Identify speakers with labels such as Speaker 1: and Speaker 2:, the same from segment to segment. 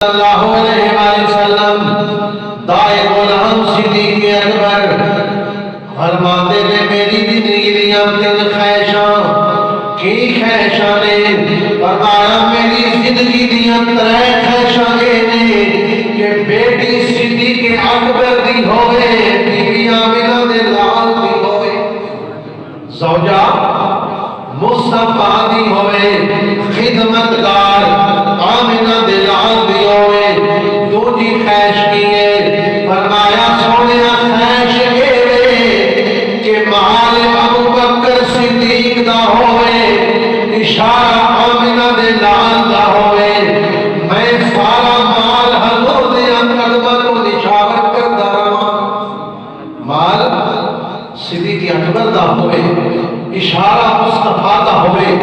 Speaker 1: اللہ علیہ وآلہ وسلم دائے غلام صدیق اکبر فرماتے نے میری زندگی دیا تین خواہشاں کی خواہشاں نے فرمایا میری زندگی دیا ترے خواہشاں نے کہ بیٹی صدیق اکبر دی ہوئے بی بی آمنہ دے لال دی ہوئے زوجہ مصطفیٰ دی ہوئے خدمتگار آمنہ دے لال دی ہوئے دو جی خواہش کیے فرمایا سونے خواہش کہ مال ابو بکر صدیق دا ہوئے اشارہ آمنہ دے لال دا ہوئے میں سارا مال حضور دے اکبر کو نشاور کرتا رہا مال صدیق اکبر دا ہوئے اشارہ مصطفیٰ دا ہوئے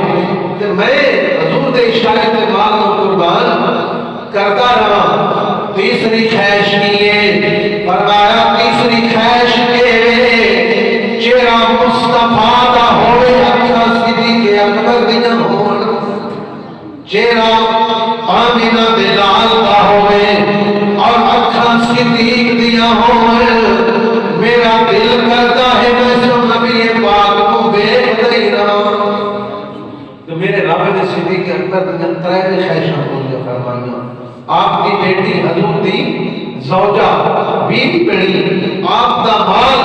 Speaker 1: کہ میں حضور دے اشارے تے مال کو قربان کرتا رہا تیسری خواہش کیے فرمایا تیسری خواہش کے چہرہ مصطفیٰ دا ہوئے اکھا صدیق اکبر دیا ہون چہرہ آمنہ دے لال دا ہوئے اور اکھا صدیق دیا ہون میرا دل کرتا ہے میں سو نبی پاک کو بیٹھ نہیں رہا تو میرے رب نے صدیق اکبر دیا ترے خواہشاں پوری فرمائیاں آپ کی بیٹی حضور دی زوجہ بیوی پڑی آپ دا مال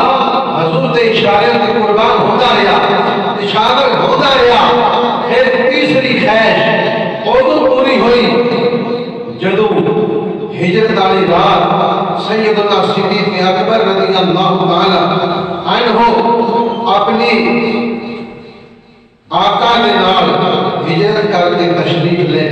Speaker 1: حضور دے اشارے تے قربان ہوتا رہا اشارہ ہوتا رہا پھر تیسری خواہش ادو پوری ہوئی جدو ہجرت والی رات سیدنا صدیق اکبر رضی اللہ تعالی عنہ اپنی آقا کے نال ہجرت کر کے تشریف لے